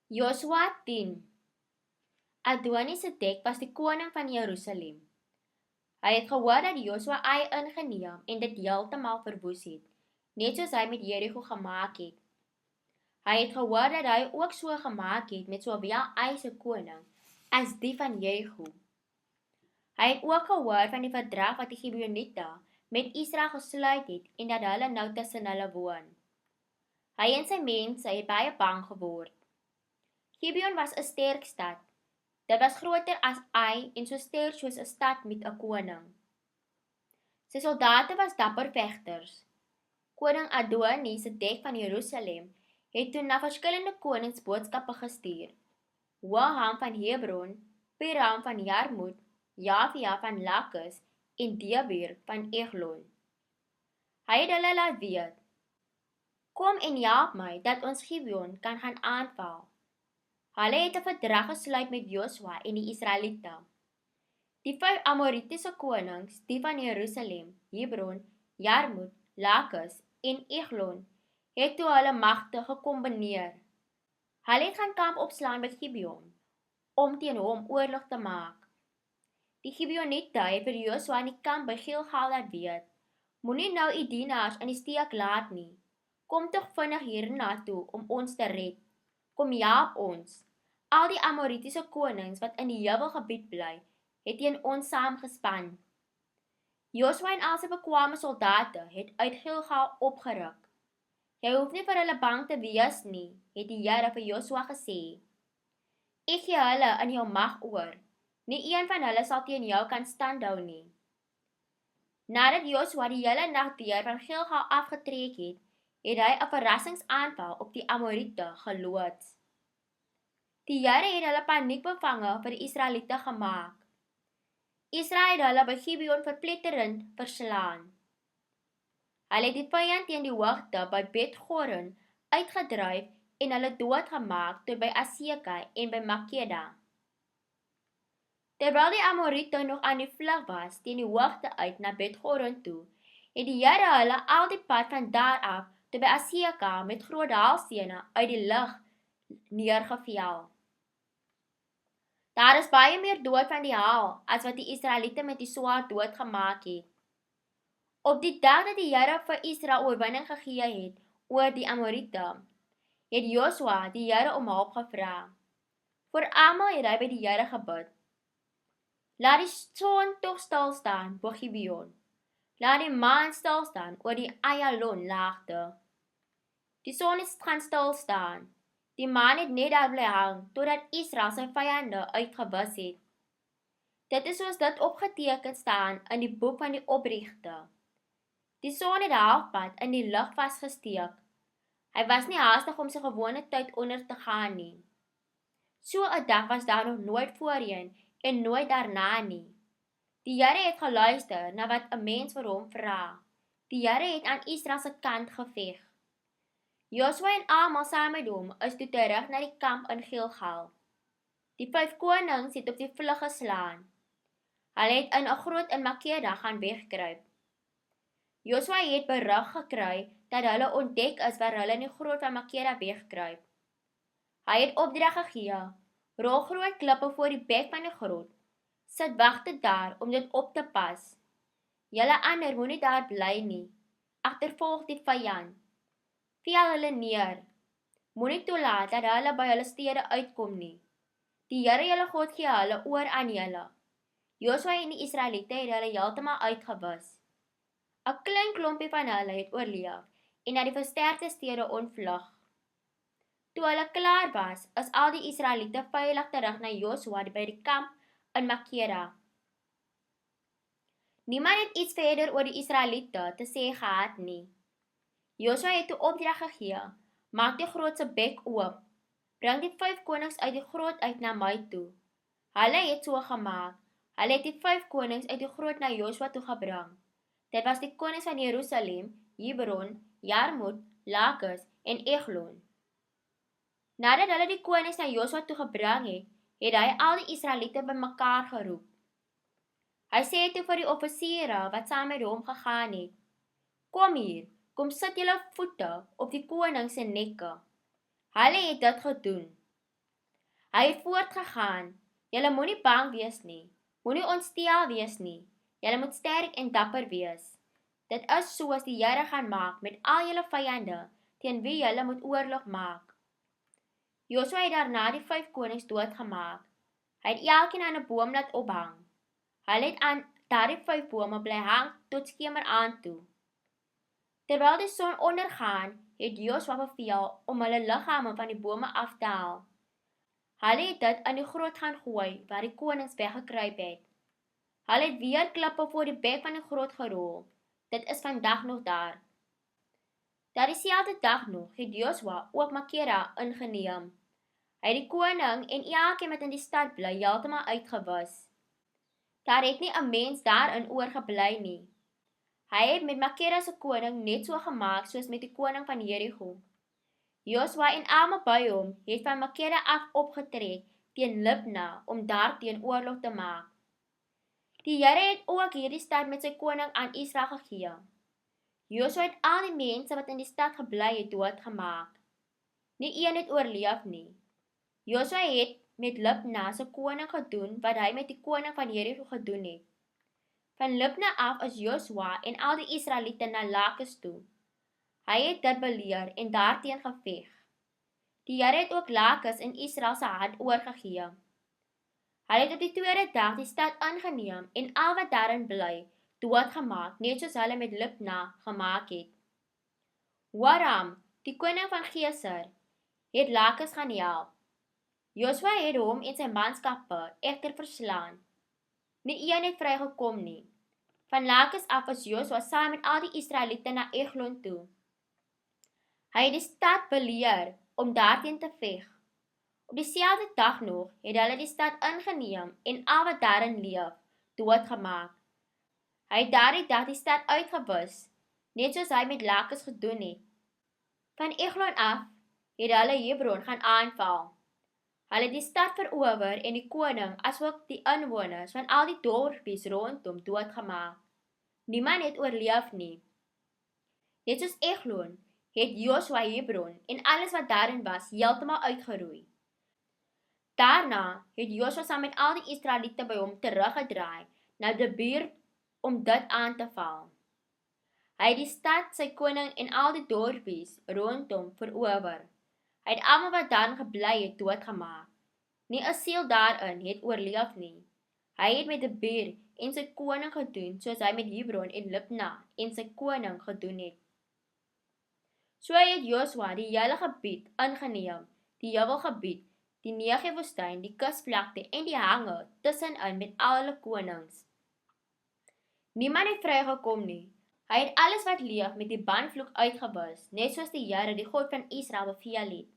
Josua 10. Adoni-Sedek was die koning van Jerusalem. Hy het gehoor dat Josua Ai ingeneem en dit heeltemal verwoes het, net soos hy met Jericho gemaak het. Hy het gehoor dat hy ook so gemaak het met sowel Ai se koning as die van Jericho. Hy het ook gehoor van die verdrag wat die Gibeoniete met Israel gesluit het en dat hulle nou tussen hulle woon. Hy en sy mense het baie bang geword. Gibeon was 'n sterk stad. Dit was groter as Ai en so sterk soos 'n stad met 'n koning. Sy soldate was dapper vegters. Koning Adoni-Sedek van Jerusalem het toe na verskillende konings boodskappe gestuur. Hoham van Hebron, Piram van Jarmut, Jafia van Lakis en Debir van Eglon. Hy het hulle laat weet: "Kom en help my dat ons Gibeon kan gaan aanval." Hulle het 'n verdrag gesluit met Josua en die Israeliete. Die 5 Amoritiese konings, die van Jerusalem, Hebron, Jarmut, Lakis en Eglon, het toe hulle magte gekombineer. Hulle het gaan kamp opslaan by Gibeon om teen hom oorlog te maak. Die Gibeoniete het vir Josua in die kamp by Gilgal laat weet: "Moenie nou u dienaars in die steek laat nie. Kom tog vinnig hiernatoe om ons te red. Kom help ons." Al die Amoritiese konings wat in die heuwelgebied bly, het teen ons saamgespan. Josua en al sy bekwame soldate het uit Gilgal opgeruk. "Jy hoef nie vir hulle bang te wees nie," het die Here vir Josua gesê. "Ek gee hulle in jou mag oor. Nie een van hulle sal teen jou kan standhou nie." Nadat Josua die hele nag deur van Gilgal afgetrek het, het hy 'n verrassingsaanval op die Amorite geloods. Die Here het hulle paniekbevange vir die Israeliete gemaak. Israel het hulle by Gibeon verpletterend verslaan. Hulle het die vyand teen die hoogte by Bet-Goren uitgedryf en hulle doodgemaak tot by Aseka en by Makeda. Terwyl die Amorite nog aan die vlug was teen die hoogte uit na Bet-Goren toe, het die Here hulle al die pad van daar af tot by Aseka met groot haalstene uit die lug neergevel. Daar is baie meer dood van die haal as wat die Israeliete met die swaard doodgemaak het. Op die dag dat die Here vir Israel oorwinning gegee het oor die Amorite, het Josua die Here om hulp gevra. Vir almal het hy by die Here gebid: "Laat die son tog stil staan bo Gibeon. Laat die maan stil staan oor die Ayalon laagte." Die son het gaan stil staan. Die maan het net daar bly hang totdat Israel sy vyande uitgewis het. Dit is soos dit opgeteken staan in die boek van die Oprigte. Die son het halfpad in die lug vasgesteek. Hy was nie haastig om sy gewone tyd onder te gaan nie. So 'n dag was daar nog nooit voorheen en nooit daarna nie. Die Here het geluister na wat 'n mens vir hom vra. Die Here het aan Israel se kant geveg. Josua en almal saam met hom is toe terug na die kamp in Gilgal. Die 5 konings het op die vlug geslaan. Hulle het in 'n groot in Makeda gaan wegkruip. Josua het berig gekry dat hulle ontdek is waar hulle in die groot van Makeda wegkruip. Hy het opdrag gegee: "Rol groot klippe voor die bek van die grot. Sit wagte daar om dit op te pas. Julle ander moenie daar bly nie. Agtervolg die vyand. Vel hulle neer. Moenie toelaat dat hulle by hulle stede uitkom nie. Die Here julle God gee hulle oor aan julle." Josua en die Israeliete het hulle heeltemal uitgewis. 'n Klein klompie van hulle het oorleef en na die versterkte stede ontvlug. Toe hulle klaar was, is al die Israeliete veilig terug na Josua by die kamp in Makeda. Niemand het iets verder oor die Israeliete te sê gehad nie. Josua het toe opdrag gegee: "Maak die grot se bek oop. Bring die 5 konings uit die grot uit na my toe." Hulle het so gemaak. Hulle het die 5 konings uit die grot na Josua toe gebring. Dit was die konings van Jerusalem, Hebron, Jarmut, Lakis en Eglon. Nadat hulle die konings na Josua toe gebring het, het hy al die Israeliete bymekaar geroep. Hy sê toe vir die offisiere wat saam met hom gegaan het: "Kom hier. Kom sit julle voete op die koning se nekke." Hulle het dit gedoen. Hy het voortgegaan, julle moenie bang wees nie, moenie ontstel wees nie, julle moet sterk en dapper wees. Dit is soos die Here gaan maak met al julle vyande, teen wie julle moet oorlog maak. Josua het daarna die 5 konings doodgemaak. Hy het elkeen aan 'n boom laat ophang. Hulle het aan daardie 5 bome bly hang tot skemeraand toe. Terwyl die son ondergaan, het Josua beveel om hulle liggame van die bome af te haal. Hulle het dit in die grot gaan gooi waar die konings weggekruip het. Hulle het weer klippe voor die bek van die grot gerol. Dit is vandag nog daar. Dieselfde dag nog het Josua ook Makeda ingeneem. Hy het die koning en elkeen wat in die stad bly heeltemal uitgewis. Daar het nie 'n mens daarin oorgebly nie. Hy het met Makeda se koning net so gemaak soos met die koning van Jerigo. Josua en almal by hom het van Makeda af opgetrek teen Libna om daarteen oorlog te maak. Die Here het ook hierdie stad met sy koning aan Israel gegee. Josua het al die mense wat in die stad gebly het doodgemaak. Nie een het oorleef nie. Josua het met Libna se koning gedoen wat hy met die koning van Jerigo gedoen het. Van Libna af is Josua en al die Israeliete na Lakis toe. Hy het dit beleer en daarteen geveg. Die Here het ook Lakis in Israel se hand oorgegee. Hy het op die tweede dag die stad ingeneem en al wat daarin bly doodgemaak, net soos hulle met Libna gemaak het. Waram, die koning van Geser, het Lakis gaan help. Josua het hom en sy manskappe egter verslaan. Nie een het vrygekom nie. Van Lakis af is Josua saam met al die Israeliete na Eglon toe. Hy het die stad beleer om daarteen te veg. Op dieselfde dag nog het hulle die stad ingeneem en al wat daarin leef doodgemaak. Hy het daardie dag die stad uitgewis, net soos hy met Lakis gedoen het. Van Eglon af het hulle Hebron gaan aanval. Hulle het die stad verower en die koning asook die inwoners van al die dorpies rondom doodgemaak. Niemand het oorleef nie. Net soos Eglon het Josua Hebron en alles wat daarin was heeltemal uitgeroei. Daarna het Josua saam met al die Israeliete by hom teruggedraai na Debir om dit aan te val. Hy het die stad, sy koning en al die dorpies rondom verower. Hy het almal wat daarin gebly het doodgemaak. Nie 'n siel daarin het oorleef nie. Hy het met Debir en sy koning gedoen soos hy met Hebron en Libna en sy koning gedoen het. So het Josua die hele gebied ingeneem, die Jubelgebied, die Negev-woestyn, die kusvlakte en die hange tussenin met al hulle konings. Niemand het vrygekom nie. Hy het alles wat leef met die banvloek uitgewis, net soos die Here, die God van Israel, beveel het.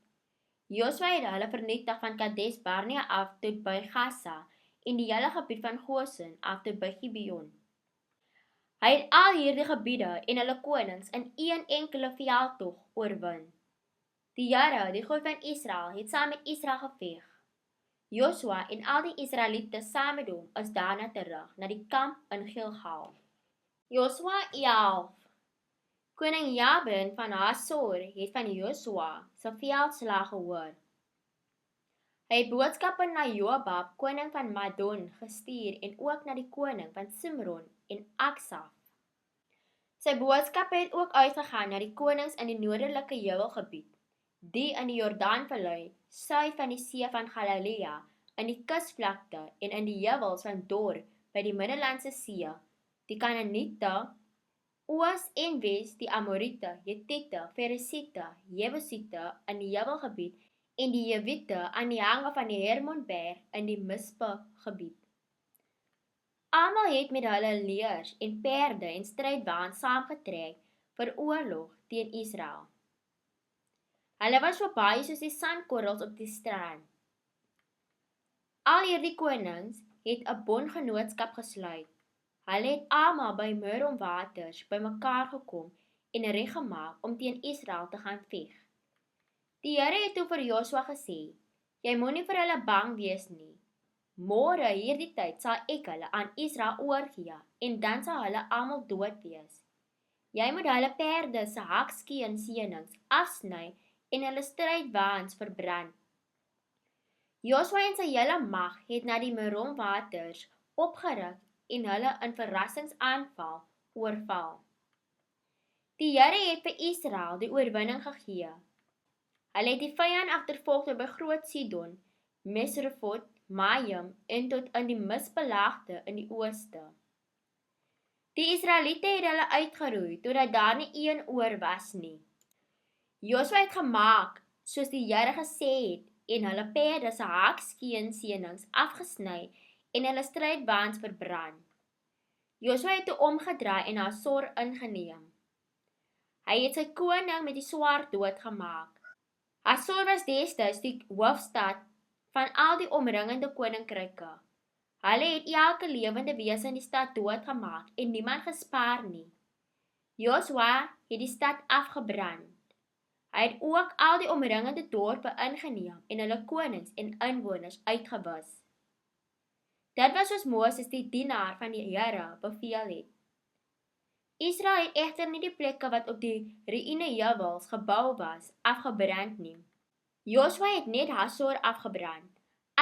Josua het hulle vernietig van Kades Barnea af tot by Gaza en die hele gebied van Gosen af tot by Gibeon. Hy het al hierdie gebiede en hulle konings in een enkele veldtog oorwin. Die Here, die God van Israel, het saam met Israel geveg. Josua en al die Israeliete saam met hom is daarna terug na die kamp in Gilgal. Josua 11. Koning Jabin van Hasor het van Josua se veldslag gehoor. Hy het boodskappe na Jobab, koning van Madon, gestuur en ook na die koning van Simron en Aksaf. Sy boodskappe het ook uitgegaan na die konings in die noordelike Jubelgebied, die in die Jordaanvallei, suid van die see van Galilea, in die kusvlakte en in die heuwels van Dor by die Middellandse See, die Kanaaniete, oos en wes die Amoriete, Hethiete, Feresiete, Jebusiete in die Jubelgebied en die Jewiete aan die hange van die Hermonberg in die Mispe-gebied. Almal het met hulle leers en perde en strydwaans saamgetrek vir oorlog teen Israel. Hulle was so baie soos die sandkorrels op die strand. Al hierdie konings het 'n bondgenootskap gesluit. Hulle het almal by Merom-waters bymekaar gekom en reg gemaak om teen Israel te gaan veg. Die Here het toe vir Josua gesê: "Jy moenie vir hulle bang wees nie. Môre hierdie tyd sal ek hulle aan Israel oorgee en dan sal hulle almal dood wees. Jy moet hulle perde se hakskeen seenings afsny en hulle strydwaans verbrand. Josua en sy hele mag het na die Meronwaters opgeruk en hulle in verrassingsaanval oorval. Die Here het vir Israel die oorwinning gegee. Hulle het die vyand agtervolg tot by Groot Sidon, Misrefot, Maim en tot in die Misbelaagte in die ooste. Die Israeliete het hulle uitgeroei totdat daar nie een oor was nie. Josua het gemaak soos die Here gesê het en hulle perde se haakskeensenings afgesny en hulle strydwaans verbrand. Josua het toe omgedraai en Hasor ingeneem. Hy het sy koning met die swaard doodgemaak. Hasor was destyds die hoofstad van al die omringende koninkryke. Hulle het elke lewende wese in die stad doodgemaak en niemand gespaar nie. Josua het die stad afgebrand. Hy het ook al die omringende dorpe ingeneem en hulle konings en inwoners uitgewis. Dit was soos Moses die dienaar van die Here beveel het. Israel het egter nie die plekke wat op die ruïne heuwels gebou was, afgebrand nie. Josua het net Hasor afgebrand,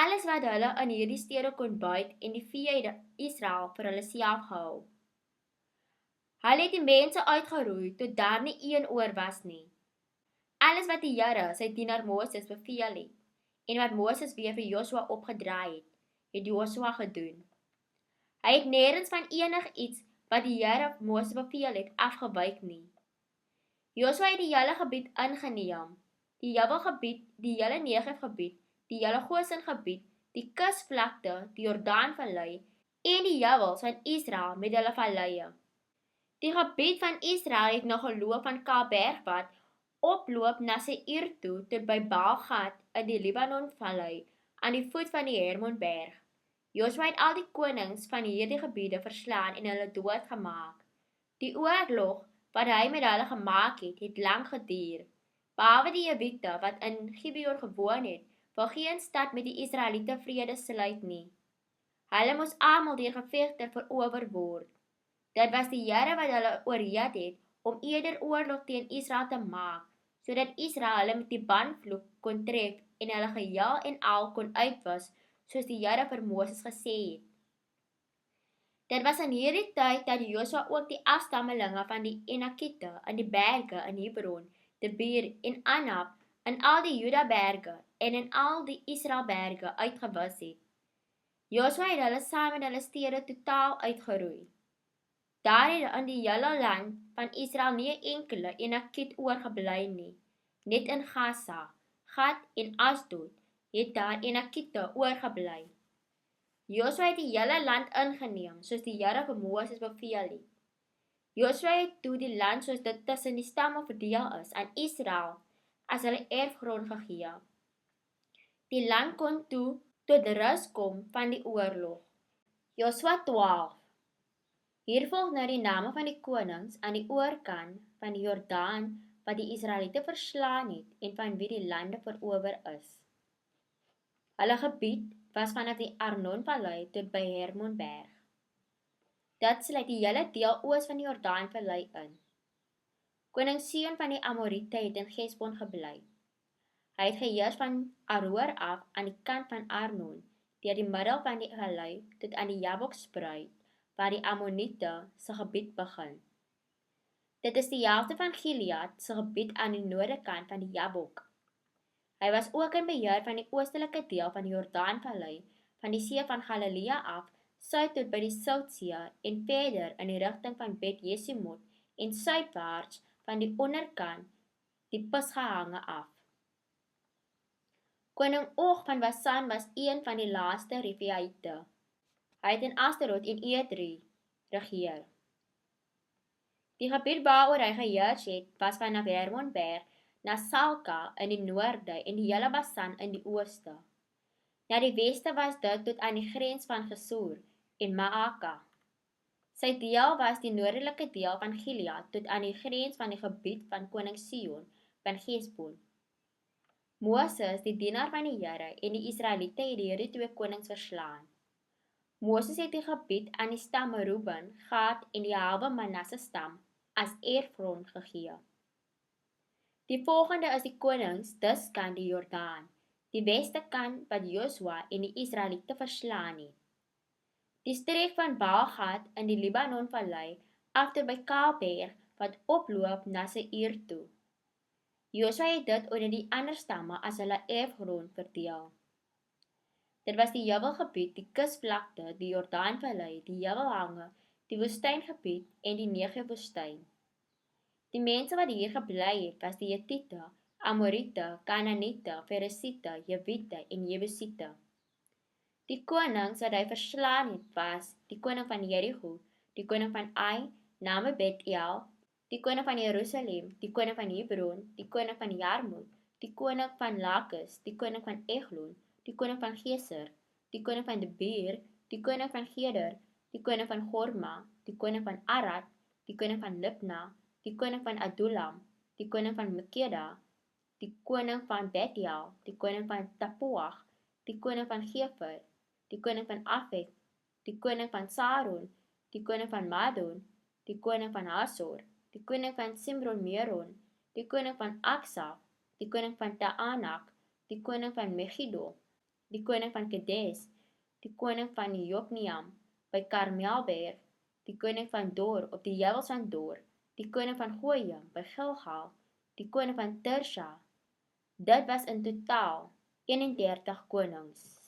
alles wat hulle in hierdie stede kon byt en die vee het Israel vir hulle self gehou. Hulle het die mense uitgeroei tot daar nie een oor was nie. Alles wat die Here sy dienaar Moses beveel het, en wat Moses weer vir Josua opgedraai het Josua gedoen. Hy het nêrens van enigiets wat die Here Moses beveel het afgewyk nie. Josua het die hele gebied ingeneem, die Jabelgebied, die hele Negevgebied, die hele Gosengebied, die kusvlakte, die Jordaanvallei en die heuwels van Israel met hulle valleie. Die gebied van Israel het nog geloop van Kaalberg wat oploop na Seir toe tot by Baalgat in die Libanonvallei aan die voet van die Hermonberg. Josua het al die konings van hierdie gebiede verslaan en hulle doodgemaak. Die oorlog wat hy met hulle gemaak het lank geduur. Behalwe die Jewite wat in Gibeon gewoon het, wil geen stad met die Israeliete vrede sluit nie. Hulle moes almal deur gevegte verower word. Dit was die Here wat hulle oorreed het om eerder oorlog teen Israel te maak, sodat Israel hulle met die banvloek kon tref en hulle geheel en al kon uitwis, soos die Here vir Moses gesê het. Dit was in hierdie tyd dat Josua ook die afstammelinge van die Enakiete in die berge in Hebron, Debir en Anab, in al die Judaberge en in al die Israelberge uitgewis het. Josua het hulle saam met hulle stede totaal uitgeroei. Daar het in die hele land van Israel nie 'n enkele Enakiet oorgebly nie. Net in Gaza, Gat en Asdod het daar Enakiete oorgebly. Josua het die hele land ingeneem, soos die Here vir Moses beveel het. Josua het toe die land soos dit tussen die stamme verdeel is aan Israel as hulle erfgrond gegee. Die land kon toe tot rus kom van die oorlog. Josua 12. Hier volg nou die name van die konings aan die oorkant van die Jordaan wat die Israeliete verslaan het en van wie die lande verower is. Hulle gebied was vanaf die Arnonvallei tot by Hermonberg. Dit sluit die hele deel oos van die Jordaanvallei in. Koning Sihon van die Amorite het in Hesbon gebly. Hy het geheers van Aroer af aan die kant van Arnon, deur die middel van die vallei tot aan die Jabokspruit, waar die Ammoniete se gebied begin. Dit is die helfte van Gilead se gebied aan die noordekant van die Jabok. Hy was ook in beheer van die oostelike deel van die Jordaanvallei, van die see van Galilea af, suid tot by die Soutssee en verder in die rigting van Bet Jesimot en suidwaarts van die onderkant die Pisgahange af. Koning Og van Basan was een van die laaste Refaite. Hy het in Astarot en Edrei regeer. Die gebied waaroor hy geheers het, was vanaf Hermonberg na Salka in die noorde en die hele Basan in die ooste. Na die weste was dit tot aan die grens van Gesur en Maaka. Sy deel was die noordelike deel van Gilead tot aan die grens van die gebied van koning Sihon van Hesbon. Moses, die dienaar van die Here, en die Israeliete het hierdie twee konings verslaan. Moses het die gebied aan die stamme Reuben, Gad en die halwe Manasse stam as erfgrond gegee. Die volgende is die konings dis kan die Jordaan, die weste kant wat Josua en die Israeliete verslaan het. Die streek van Baal-Gad in die Libanon-vallei agter by Kaalberg wat oploop na Seir toe. Josua het dit onder die ander stamme as hulle erfgrond verdeel. Dit was die Jebelgebied, die kusvlakte, die Jordaanvallei, die Jebelhange, die woestyngebied en die Negev-woestyn. Die mense wat hier gebly het, was die Hetiete, Amoriete, Kanaaniete, Feresiete, Jewiete en Jebusiete. Die konings wat hy verslaan het was die koning van Jerigo, die koning van Ai, name Bet-El, die koning van Jerusalem, die koning van Hebron, die koning van Jarmut, die koning van Lakis, die koning van Eglon, die koning van Geser, die koning van Debir, die koning van Geder, die koning van Gorma, die koning van Arad, die koning van Libna, die koning van Adullam, die koning van Makeda, die koning van Bet-El, die koning van Tapuach, die koning van Gefer, die koning van Afek, die koning van Saron, die koning van Madon, die koning van Hasor, die koning van Simron-Meron, die koning van Aksaf, die koning van Taanak, die koning van Megiddo, die koning van Kedes, die koning van Jokneam by Karmelberg, die koning van Dor op die heuwels van Dor, die koning van Goyim by Gilgal, die koning van Tirsha. Dit was in totaal 31 konings.